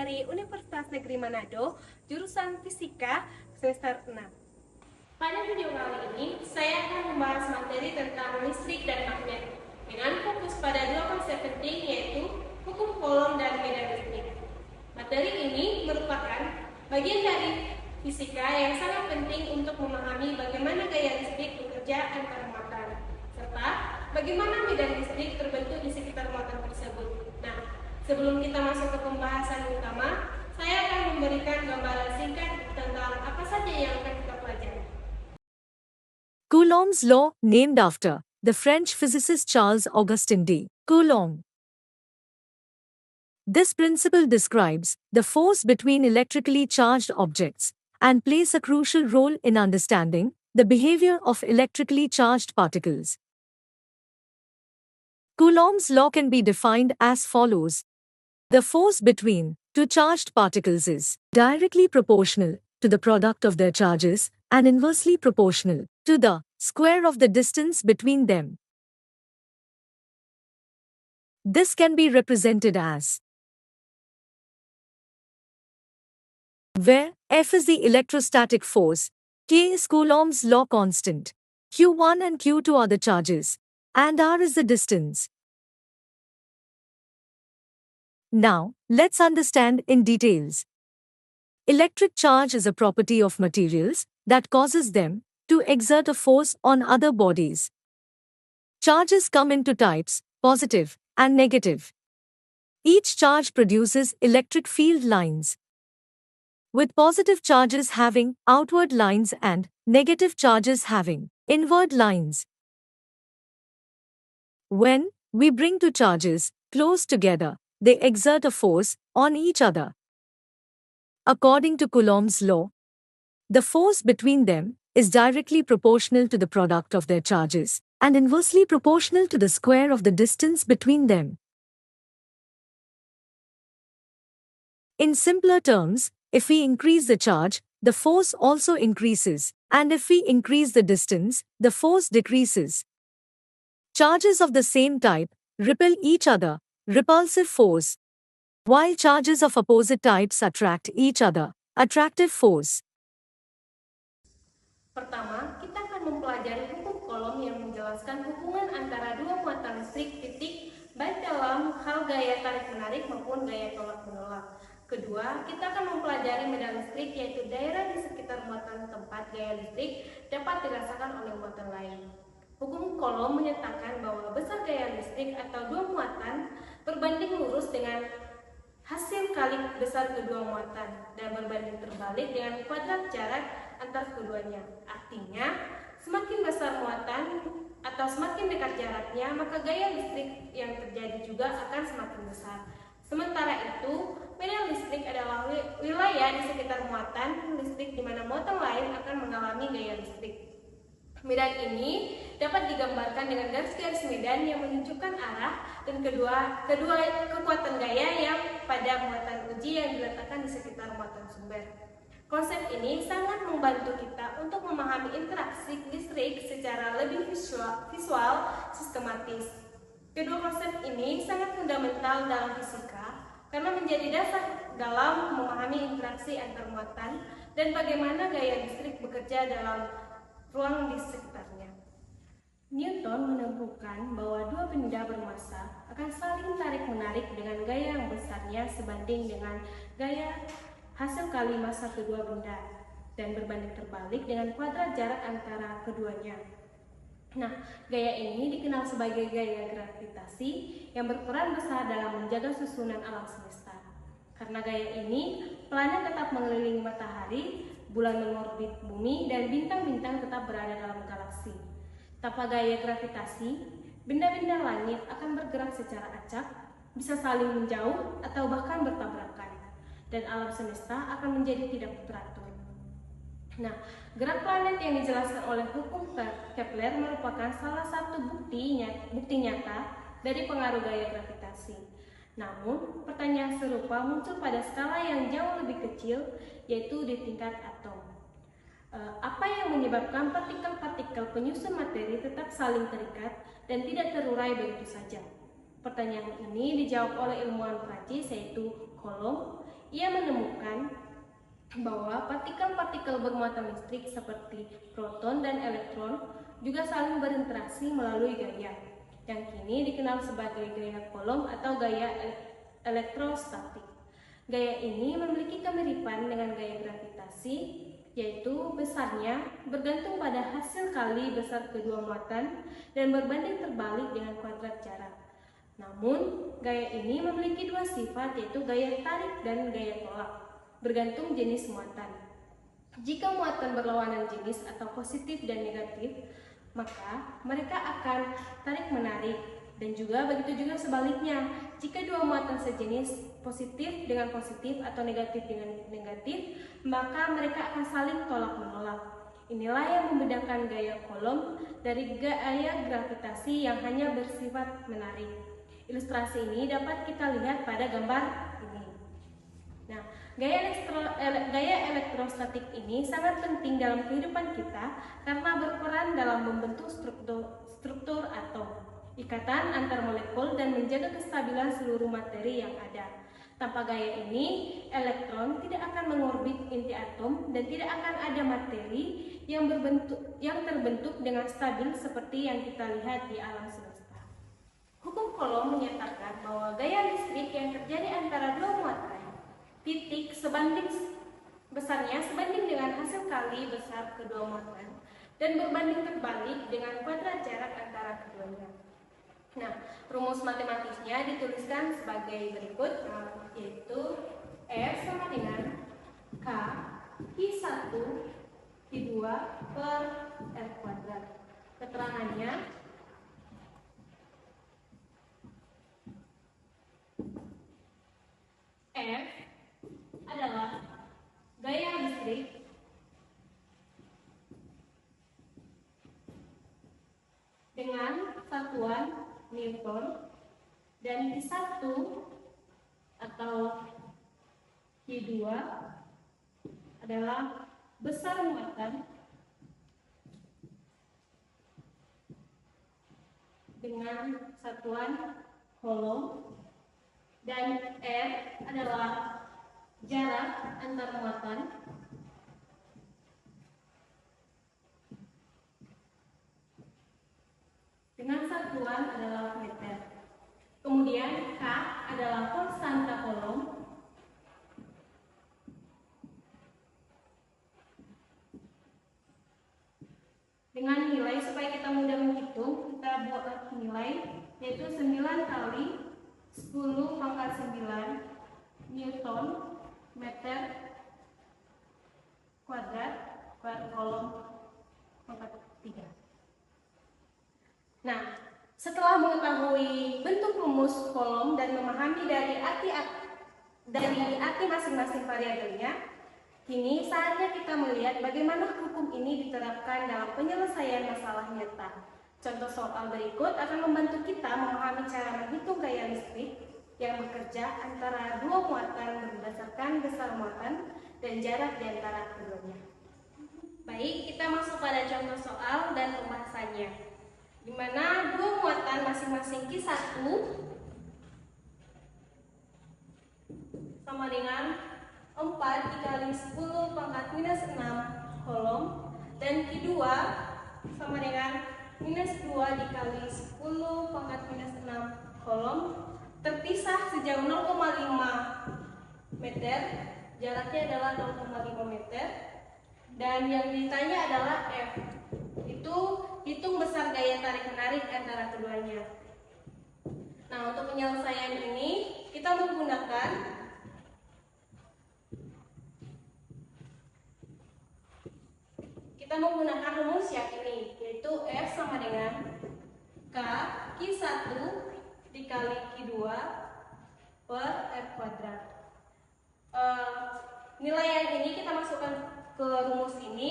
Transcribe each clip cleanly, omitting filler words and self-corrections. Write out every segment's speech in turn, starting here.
dari Universitas Negeri Manado, jurusan Fisika semester 6. Pada video kali ini, saya akan membahas materi tentang listrik dan magnet dengan fokus pada dua konsep penting, yaitu hukum Coulomb dan medan listrik. Materi ini merupakan bagian dari fisika yang sangat penting untuk memahami bagaimana gaya listrik bekerja antar muatan, serta bagaimana medan listrik terbentuk di sekitar muatan tersebut. Nah, sebelum kita masuk ke pembahasan utama, saya akan memberikan gambaran singkat tentang apa saja yang akan kita pelajari. Coulomb's law, named after the French physicist Charles-Augustin de Coulomb. This principle describes the force between electrically charged objects and plays a crucial role in understanding the behavior of electrically charged particles. Coulomb's law can be defined as follows. The force between two charged particles is directly proportional to the product of their charges and inversely proportional to the square of the distance between them. This can be represented as where F is the electrostatic force, K is Coulomb's law constant, Q1 and Q2 are the charges, and R is the distance. Now, let's understand in details. Electric charge is a property of materials that causes them to exert a force on other bodies. Charges come in two types, positive and negative. Each charge produces electric field lines, with positive charges having outward lines and negative charges having inward lines. When we bring two charges close together, they exert a force on each other. According to Coulomb's law, the force between them is directly proportional to the product of their charges and inversely proportional to the square of the distance between them. In simpler terms, if we increase the charge, the force also increases, and if we increase the distance, the force decreases. Charges of the same type repel each other, repulsive force, while charges of opposite types attract each other, attractive force. Pertama, kita akan mempelajari hukum Coulomb yang menjelaskan hubungan antara dua muatan listrik titik baik dalam hal gaya tarik-menarik maupun gaya tolak-menolak. Kedua, kita akan mempelajari medan listrik, yaitu daerah di sekitar muatan tempat gaya listrik dapat dirasakan oleh muatan lain. Hukum Coulomb menyatakan bahwa besar gaya listrik atau dua muatan berbanding lurus dengan hasil kali besar kedua muatan dan berbanding terbalik dengan kuadrat jarak antar keduanya. Artinya, semakin besar muatan atau semakin dekat jaraknya, maka gaya listrik yang terjadi juga akan semakin besar. Sementara itu, medan listrik adalah wilayah di sekitar muatan listrik di mana muatan lain akan mengalami gaya listrik. Medan ini dapat digambarkan dengan garis-garis medan yang menunjukkan arah dan kedua kekuatan gaya yang pada muatan uji yang diletakkan di sekitar muatan sumber. Konsep ini sangat membantu kita untuk memahami interaksi listrik secara lebih visual sistematis. Kedua konsep ini sangat fundamental dalam fisika karena menjadi dasar dalam memahami interaksi antar muatan dan bagaimana gaya listrik bekerja dalam ruang di sekitarnya. Newton menemukan bahwa dua benda bermassa akan saling tarik-menarik dengan gaya yang besarnya sebanding dengan gaya hasil kali massa kedua benda dan berbanding terbalik dengan kuadrat jarak antara keduanya. Nah, gaya ini dikenal sebagai gaya gravitasi yang berperan besar dalam menjaga susunan alam semesta. Karena gaya ini, planet tetap mengelilingi matahari, bulan mengorbit bumi, dan bintang-bintang tetap berada dalam galaksi. Tanpa gaya gravitasi, benda-benda langit akan bergerak secara acak, bisa saling menjauh atau bahkan bertabrakan, dan alam semesta akan menjadi tidak teratur. Nah, gerak planet yang dijelaskan oleh hukum Kepler merupakan salah satu bukti nyata dari pengaruh gaya gravitasi. Namun, pertanyaan serupa muncul pada skala yang jauh lebih kecil, yaitu di tingkat atom. Apa yang menyebabkan partikel-partikel penyusun materi tetap saling terikat dan tidak terurai begitu saja? Pertanyaan ini dijawab oleh ilmuwan Prancis yaitu Coulomb ia menemukan bahwa partikel-partikel bermuatan listrik seperti proton dan elektron juga saling berinteraksi melalui gaya, yang kini dikenal sebagai gaya Coulomb atau gaya elektrostatik. Gaya ini memiliki kemiripan dengan gaya gravitasi, yaitu besarnya bergantung pada hasil kali besar kedua muatan dan berbanding terbalik dengan kuadrat jarak. Namun, gaya ini memiliki dua sifat, yaitu gaya tarik dan gaya tolak, bergantung jenis muatan. Jika muatan berlawanan jenis atau positif dan negatif, maka mereka akan tarik-menarik, dan juga begitu juga sebaliknya. Jika dua muatan sejenis, positif dengan positif atau negatif dengan negatif, maka mereka akan saling tolak-menolak. Inilah yang membedakan gaya Coulomb dari gaya gravitasi yang hanya bersifat menarik. Ilustrasi ini dapat kita lihat pada gambar ini. Nah, gaya elektrostatik ini sangat penting dalam kehidupan kita karena berperan dalam membentuk struktur atom, ikatan antar molekul, dan menjaga kestabilan seluruh materi yang ada. Tanpa gaya ini, elektron tidak akan mengorbit inti atom dan tidak akan ada materi yang terbentuk dengan stabil seperti yang kita lihat di alam semesta. Hukum Coulomb menyatakan bahwa gaya listrik yang terjadi antara dua muatan titik besarnya sebanding dengan hasil kali besar kedua muatan dan berbanding terbalik dengan kuadrat jarak antara keduanya. Nah, rumus matematisnya dituliskan sebagai berikut, yaitu F sama dengan K Q1 Q2 per R kuadrat. Keterangannya, F adalah gaya listrik dengan satuan Newton, dan Q1 atau Q2 adalah besar muatan dengan satuan Coulomb, dan R adalah jarak antar muatan dengan satuan adalah meter. Kemudian K adalah konstanta Coulomb dengan nilai, supaya kita mudah menghitung, kita buat nilai, yaitu 9 kali 10 pangkat 9 Newton meter kuadrat per Coulomb pangkat 3. Nah, setelah mengetahui bentuk rumus Coulomb dan memahami dari arti masing-masing variabelnya, kini saatnya kita melihat bagaimana hukum ini diterapkan dalam penyelesaian masalah nyata. Contoh soal berikut akan membantu kita memahami cara menghitung gaya listrik yang bekerja antara dua muatan berdasarkan besar muatan dan jarak di antara keduanya. Baik, kita masuk pada contoh soal dan pembahasannya, di mana dua muatan masing-masing Q1 sama dengan 4 dikali 10 pangkat minus 6 Coulomb, dan Q2 sama dengan minus 2 dikali 10 pangkat minus 6 Coulomb, terpisah sejauh 0,5 meter, jaraknya adalah 0,5 meter, dan yang ditanya adalah F, itu hitung besar gaya tarik-menarik antara keduanya. Nah, untuk penyelesaian ini kita menggunakan rumus yang ini, yaitu F sama dengan K Q1 dikali Q2 per R kuadrat. Nilai yang ini kita masukkan ke rumus ini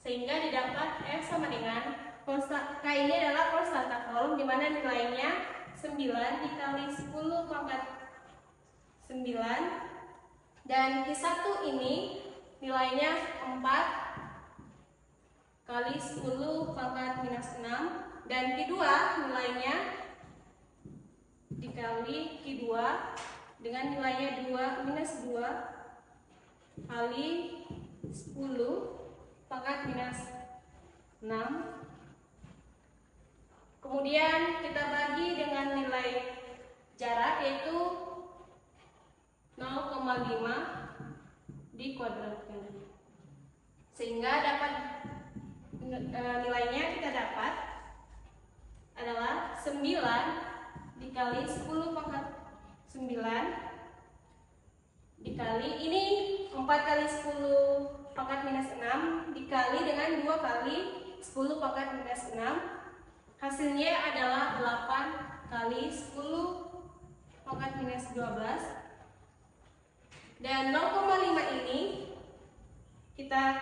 sehingga didapat F sama dengan K ini adalah konstanta Coulomb, di mana nilainya 9 dikali 10 pangkat 9, dan Q1 ini nilainya 4 kali 10 pangkat minus 6, dan Q2 nilainya dikali Q2 dengan nilainya 2 minus 2 kali 10 pangkat minus 6. Kemudian kita bagi dengan nilai jarak yaitu 0,5 dikuadratkan. Sehingga dapat nilainya kita dapat adalah 9 dikali 10 pangkat 9 dikali ini 4 kali 10 pangkat minus 6 dikali dengan 2 kali 10 pangkat minus 6, hasilnya adalah 8 kali 10 pangkat minus 12, dan 0,5 ini kita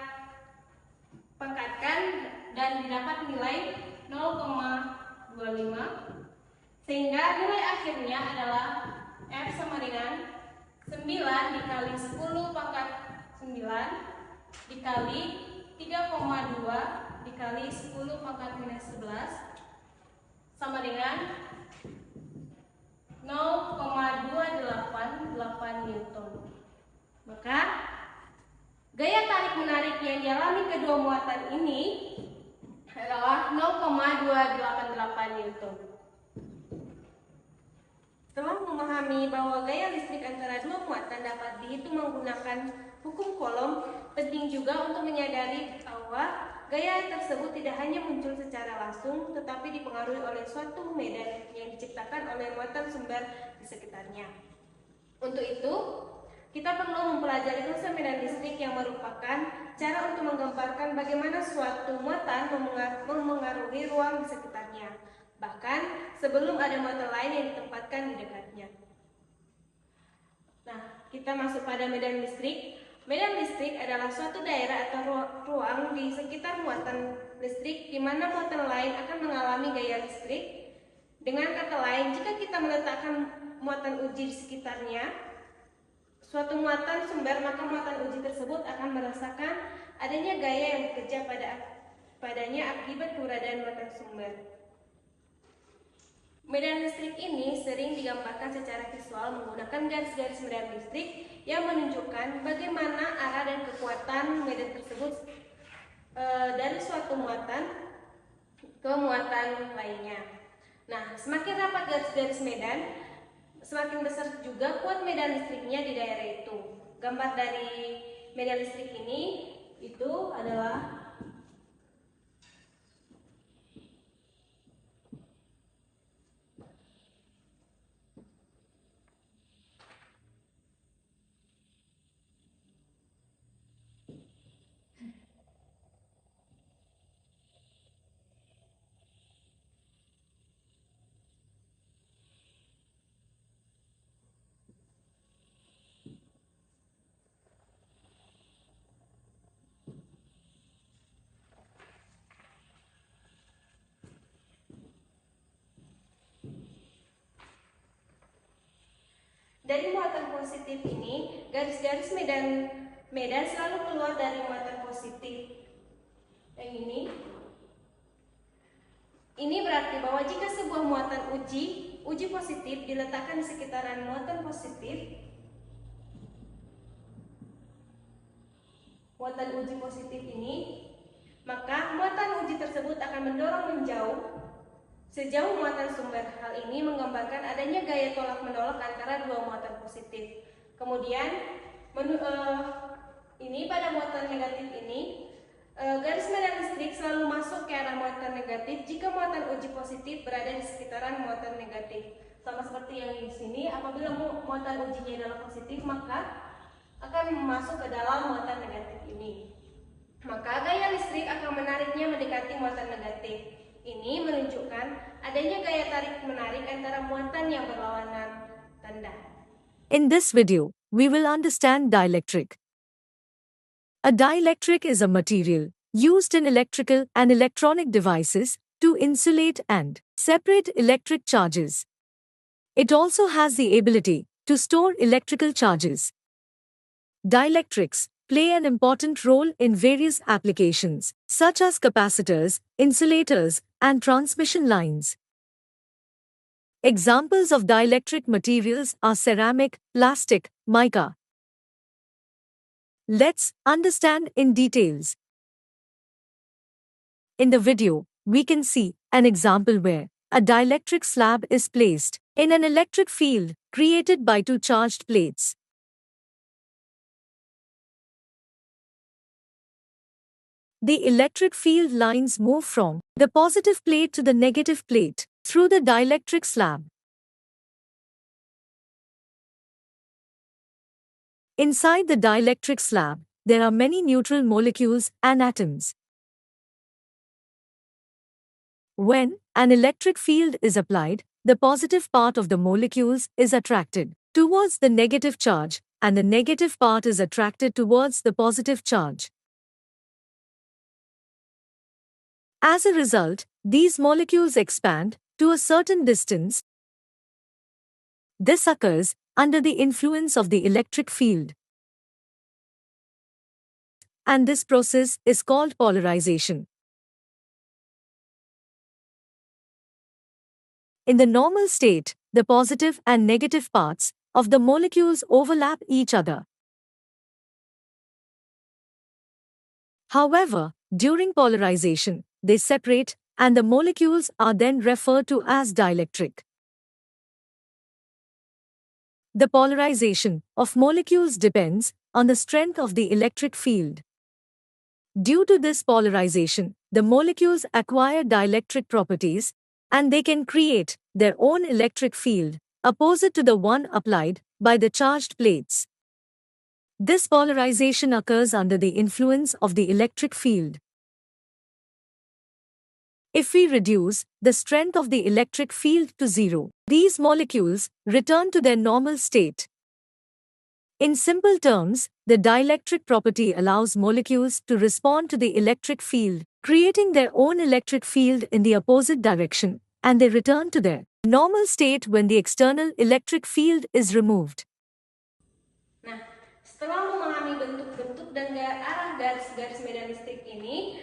pangkatkan dan didapat nilai 0,25, sehingga nilai akhirnya adalah F sama dengan 9 dikali 10 pangkat 9 dikali 3,2 dikali 10 pangkat minus 11 sama dengan 0,288 Newton. Maka gaya tarik menarik yang dialami kedua muatan ini adalah 0,288 Newton. Setelah memahami bahwa gaya listrik antara dua muatan dapat dihitung menggunakan hukum Coulomb, penting juga untuk menyadari bahwa gaya tersebut tidak hanya muncul secara langsung, tetapi dipengaruhi oleh suatu medan yang diciptakan oleh muatan sumber di sekitarnya. Untuk itu, kita perlu mempelajari unsur medan listrik yang merupakan cara untuk menggambarkan bagaimana suatu muatan memengaruhi ruang di sekitarnya, bahkan sebelum ada muatan lain yang ditempatkan di dekatnya. Nah, kita masuk pada medan listrik. Medan listrik adalah suatu daerah atau ruang di sekitar muatan listrik di mana muatan lain akan mengalami gaya listrik. Dengan kata lain, jika kita meletakkan muatan uji di sekitarnya suatu muatan sumber, maka muatan uji tersebut akan merasakan adanya gaya yang bekerja padanya akibat keberadaan muatan sumber. Medan listrik ini sering digambarkan secara visual menggunakan garis-garis medan listrik yang menunjukkan bagaimana arah dan kekuatan medan tersebut dari suatu muatan ke muatan lainnya. Nah, semakin rapat garis-garis medan, semakin besar juga kuat medan listriknya di daerah itu. Gambar dari medan listrik ini itu adalah dari muatan positif ini, garis-garis medan selalu keluar dari muatan positif. Yang ini berarti bahwa jika sebuah muatan uji positif diletakkan di sekitaran muatan positif, muatan uji positif ini, maka muatan uji tersebut akan mendorong menjauh sejauh muatan sumber. Hal ini menggambarkan adanya gaya tolak menolak antara dua muatan positif. Kemudian ini pada muatan negatif ini, garis medan listrik selalu masuk ke arah muatan negatif jika muatan uji positif berada di sekitaran muatan negatif. Sama seperti yang di sini, apabila muatan ujinya adalah positif, maka akan masuk ke dalam muatan negatif ini. Maka gaya listrik akan menariknya mendekati muatan negatif. Ini menunjukkan adanya gaya tarik menarik antara muatan yang berlawanan tanda. In this video, we will understand dielectric. A dielectric is a material used in electrical and electronic devices to insulate and separate electric charges. It also has the ability to store electrical charges. Dielectrics play an important role in various applications, such as capacitors, insulators, and transmission lines. Examples of dielectric materials are ceramic, plastic, mica. Let's understand in details. In the video, we can see an example where a dielectric slab is placed in an electric field created by two charged plates. The electric field lines move from the positive plate to the negative plate through the dielectric slab. Inside the dielectric slab, there are many neutral molecules and atoms. When an electric field is applied, the positive part of the molecules is attracted towards the negative charge, and the negative part is attracted towards the positive charge. As a result, these molecules expand to a certain distance. This occurs under the influence of the electric field. And this process is called polarization. In the normal state, the positive and negative parts of the molecules overlap each other. However, during polarization, they separate, and the molecules are then referred to as dielectric. The polarization of molecules depends on the strength of the electric field. Due to this polarization, the molecules acquire dielectric properties, and they can create their own electric field, opposite to the one applied by the charged plates. This polarization occurs under the influence of the electric field. If we reduce the strength of the electric field to zero, these molecules return to their normal state. In simple terms, the dielectric property allows molecules to respond to the electric field, creating their own electric field in the opposite direction, and they return to their normal state when the external electric field is removed. Nah, setelah memahami bentuk-bentuk dan arah garis-garis medan listrik ini,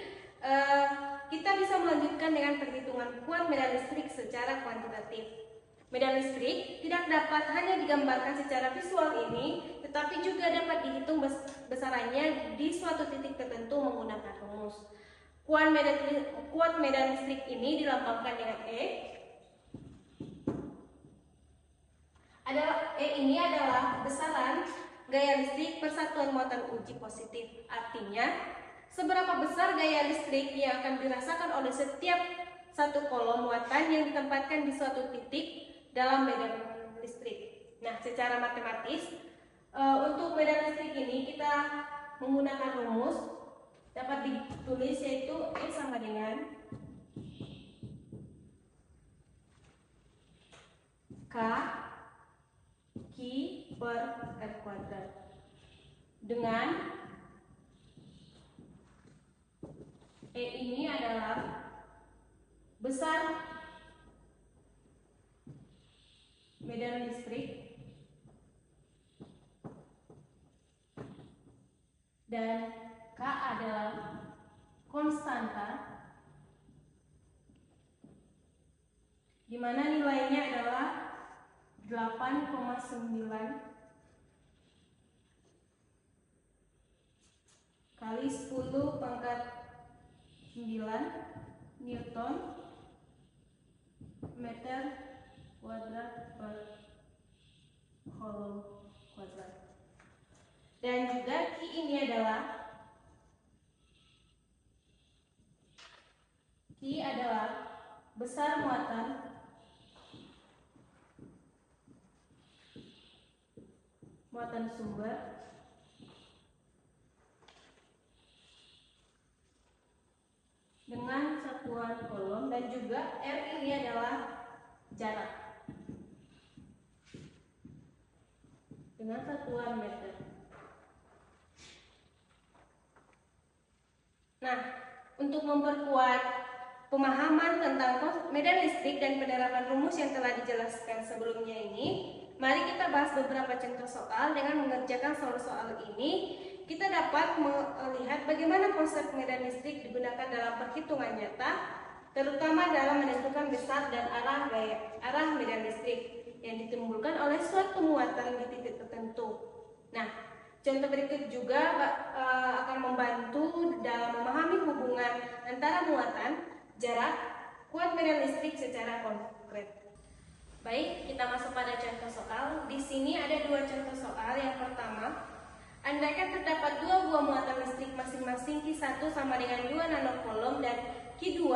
kita bisa melanjutkan dengan perhitungan kuat medan listrik secara kuantitatif. Medan listrik tidak dapat hanya digambarkan secara visual ini, tetapi juga dapat dihitung besarannya di suatu titik tertentu menggunakan rumus. Kuat medan listrik ini dilambangkan dengan E. E ini adalah besaran gaya listrik per satuan muatan uji positif. Artinya, seberapa besar gaya listrik yang akan dirasakan oleh setiap satu kolom muatan yang ditempatkan di suatu titik dalam medan listrik. Nah, secara matematis, untuk medan listrik ini kita menggunakan rumus dapat ditulis, yaitu E sama dengan K Q per R kuadrat, dengan E ini adalah besar medan listrik dan K adalah konstanta, di mana nilainya adalah 8,9 kali 10 pangkat 9 Newton meter kuadrat per kolom kuadrat. Dan juga Q ini adalah besar muatan sumber dengan satuan kolom, dan juga R ini adalah jarak dengan satuan meter. Nah, untuk memperkuat pemahaman tentang medan listrik dan penerapan rumus yang telah dijelaskan sebelumnya ini, mari kita bahas beberapa contoh soal. Dengan mengerjakan soal-soal ini, kita dapat melihat bagaimana konsep medan listrik digunakan dalam perhitungan nyata terutama dalam menentukan besar dan arah medan listrik yang ditimbulkan oleh suatu muatan di titik tertentu. Nah, contoh berikut juga akan membantu dalam memahami hubungan antara muatan, jarak, kuat medan listrik secara konkret. Baik, kita masuk pada contoh soal. Di sini ada dua contoh soal. Yang pertama, andaikan terdapat dua buah muatan listrik masing-masing Q1 sama dengan 2 nanocoulomb dan Q2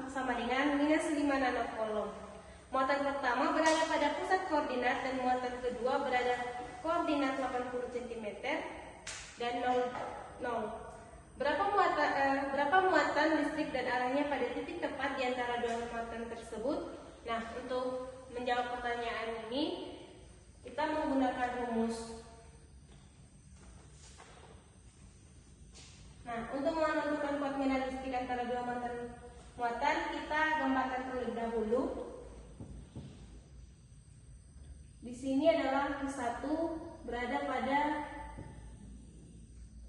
sama dengan minus 5 nanocoulomb. Muatan pertama berada pada pusat koordinat dan muatan kedua berada koordinat 80 cm dan 0. Berapa muatan listrik dan arahnya pada titik tepat di antara dua muatan tersebut? Nah, untuk menjawab pertanyaan ini, kita menggunakan rumus. Nah, untuk menentukan kuat medan listrik antara dua muatan, kita gambarkan terlebih dahulu. Di sini adalah Q1 berada pada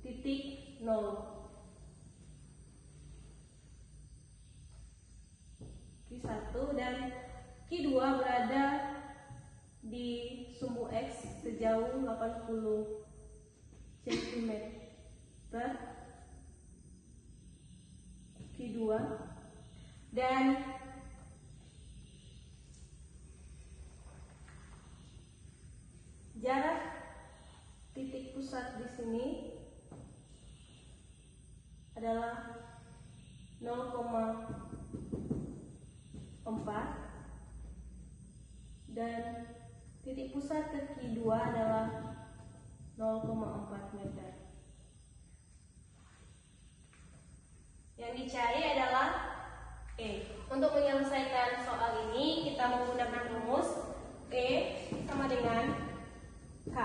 titik 0. Q1 dan Q2 berada di sumbu X sejauh 80 cm. Q2 dan jarak titik pusat di sini adalah 0,4 dan titik pusat ke Q2 adalah 0,4 meter. Yang dicari adalah E. Untuk menyelesaikan soal ini, kita menggunakan rumus E sama dengan K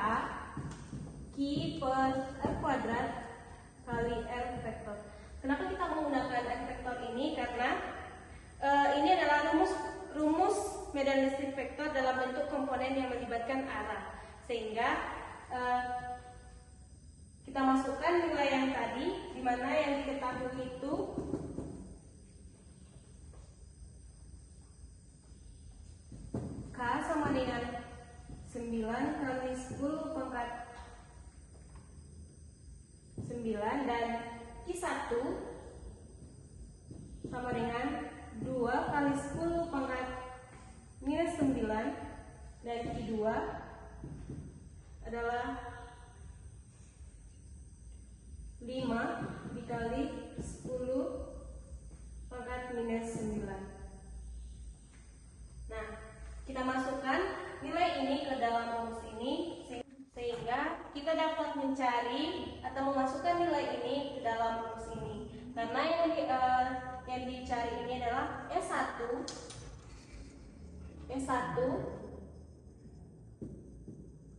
Q per R kuadrat kali R vektor. Kenapa kita menggunakan R vektor ini? Karena ini adalah rumus medan listrik vektor dalam bentuk komponen yang melibatkan arah, sehingga kita masukkan nilai yang tadi, di mana yang diketahui itu K sama dengan 9 kali 10 pangkat 9 dan Q1 sama dengan 2 kali 10 pangkat minus 9 dan Q2 adalah 5 dikali 10 pangkat minus 9. Nah, kita masukkan nilai ini ke dalam rumus ini sehingga kita dapat mencari atau memasukkan nilai ini ke dalam rumus ini. Karena yang dicari ini adalah E1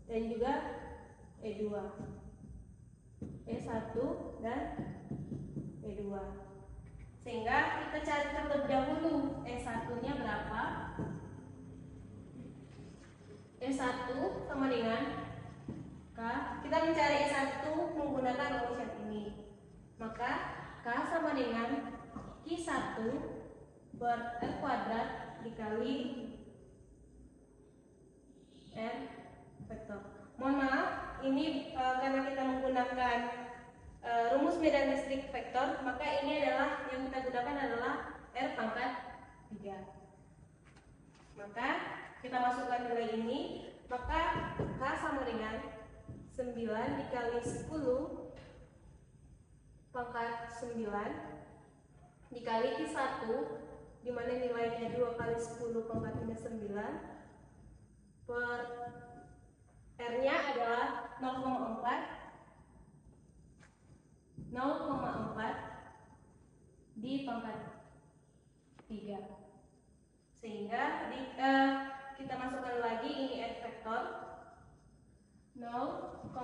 dan juga E2. E1 dan E2. Sehingga kita cari terlebih dahulu E1-nya berapa. E1 sama dengan K. Kita mencari E1 menggunakan rumus yang ini. Maka K sama dengan Q1 per R kuadrat dikali R vektor. Mohon maaf, ini karena kita menggunakan rumus medan listrik vektor, maka ini adalah yang kita gunakan adalah R pangkat 3. Maka kita masukkan nilai ini, maka K sama dengan 9 dikali 10 pangkat 9 dikali Q1, di mana nilainya 2 kali 10 pangkat minus 9 per R-nya adalah 0,4 di pangkat 3. Sehingga kita masukkan lagi ini R vektor 0,4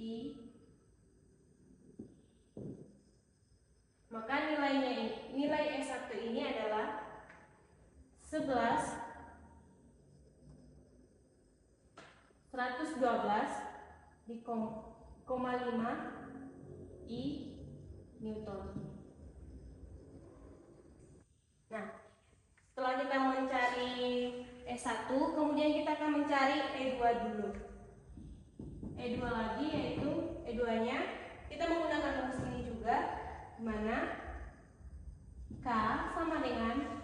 I, maka nilai S1 ini adalah 112 di 0,5 I Newton. E1, kemudian kita akan mencari E2 dulu. E2 lagi, yaitu E2-nya kita menggunakan rumus ini juga, di mana K sama dengan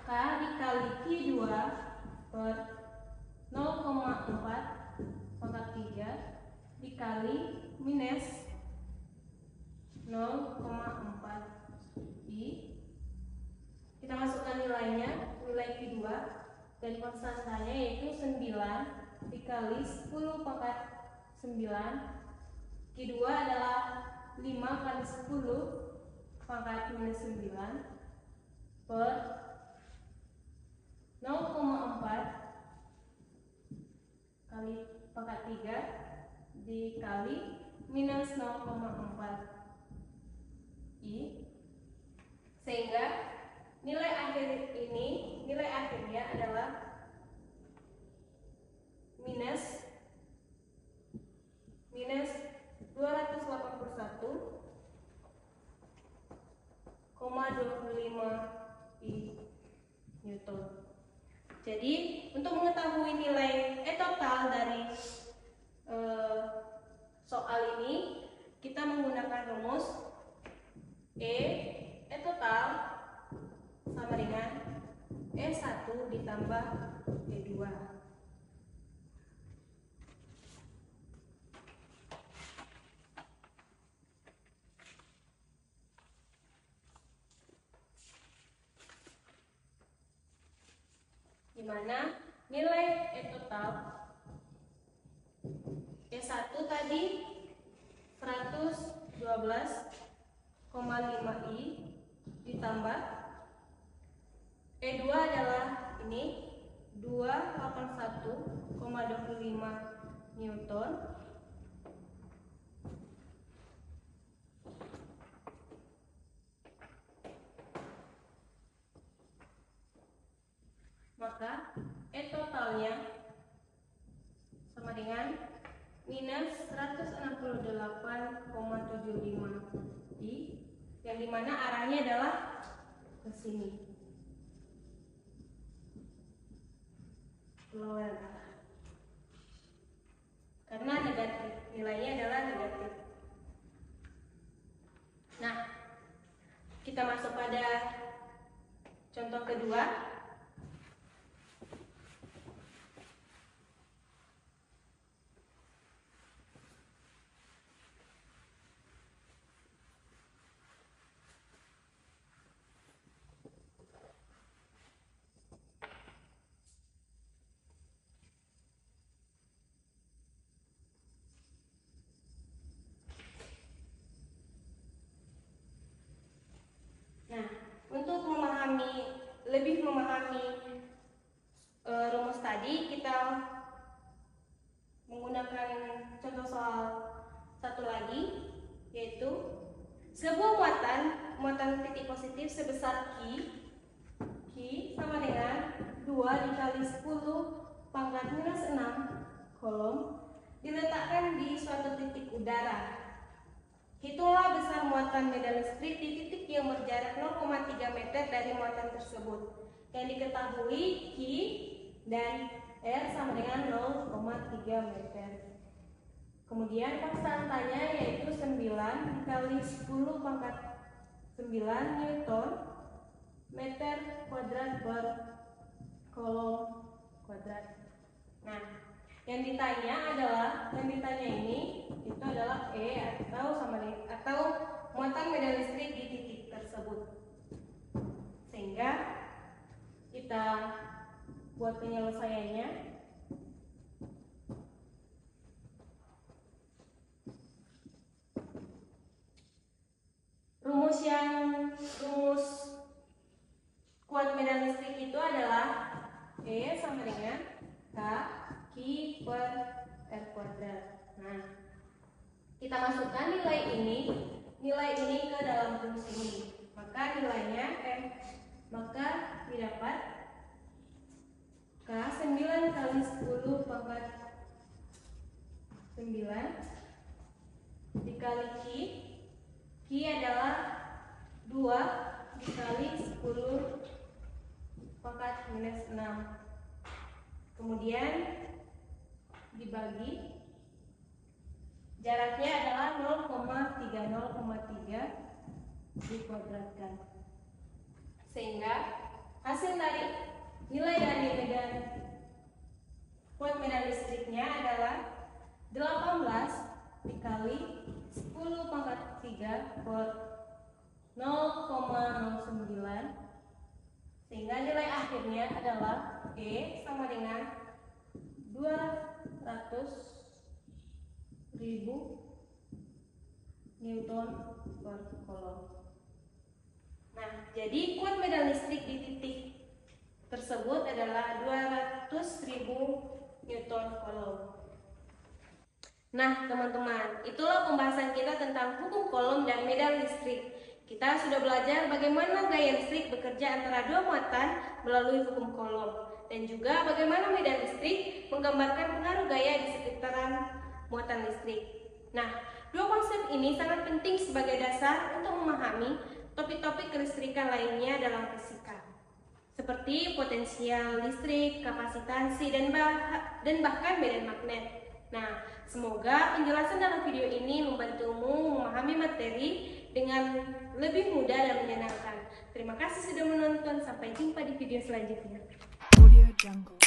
K dikali Q2 per 0,4 pangkat 3 dikali minus 0,4 I. Kita masukkan nilainya, nilai Q2 dan konstantanya yaitu 9 dikali 10 pangkat 9. Q2 adalah 5 kali 10 pangkat minus 9 per 0,4 kali pangkat 3 dikali minus 0,4 I, sehingga nilai akhirnya adalah minus 281,25 I Newton. Jadi untuk mengetahui nilai total dari soal ini, kita menggunakan rumus E total sama dengan E1 ditambah E2. Di mana nilai E total E1 tadi 112,5 I ditambah E2 adalah ini 281,25 Newton maka E totalnya sama dengan minus 168,75 I, yang dimana arahnya adalah ke sini, lawan arah, karena negatif, nilainya adalah negatif. Nah, kita masuk pada contoh kedua. Nah, untuk lebih memahami rumus tadi, kita menggunakan contoh soal satu lagi, yaitu sebuah muatan titik positif sebesar Q sama dengan 2 dikali 10 pangkat minus 6 kolom diletakkan di suatu titik udara. Hitunglah besar muatan medan listrik di titik yang berjarak 0,3 meter dari muatan tersebut. Yang diketahui Q dan R sama dengan 0,3 meter. Kemudian konstantanya yaitu 9 dikali 10 pangkat 9 Newton meter kuadrat per kolom kuadrat. Nah, yang ditanya ini itu adalah E atau muatan medan listrik di titik tersebut. Sehingga kita buat penyelesaiannya. Rumus kuat medan listrik itu adalah E sama dengan K Q per R kuadrat. Nah, kita masukkan nilai ini ke dalam rumus ini. Maka nilainya maka didapat K 9 kali 10 pangkat 9 dikali Q adalah 2 dikali 10 pangkat minus 6. Kemudian dibagi, jaraknya adalah 0,3 dikuadratkan. Sehingga hasil dari nilai dari kuat medan listriknya adalah 18 dikali 10 pangkat 3 per 0,09, sehingga nilai akhirnya adalah E sama dengan 200.000 Newton per kolom. Nah, jadi kuat medan listrik di titik tersebut adalah 200.000 Newton kolom. Nah, teman-teman, itulah pembahasan kita tentang hukum kolom dan medan listrik. Kita sudah belajar bagaimana gaya listrik bekerja antara dua muatan melalui hukum kolom, dan juga bagaimana medan listrik menggambarkan pengaruh gaya di sekitaran muatan listrik. Nah, dua konsep ini sangat penting sebagai dasar untuk memahami topik-topik kelistrikan lainnya dalam fisika, seperti potensial listrik, kapasitansi, dan bahkan medan magnet. Nah, semoga penjelasan dalam video ini membantumu memahami materi dengan lebih mudah dan menyenangkan. Terima kasih sudah menonton. Sampai jumpa di video selanjutnya. Audio Jungle.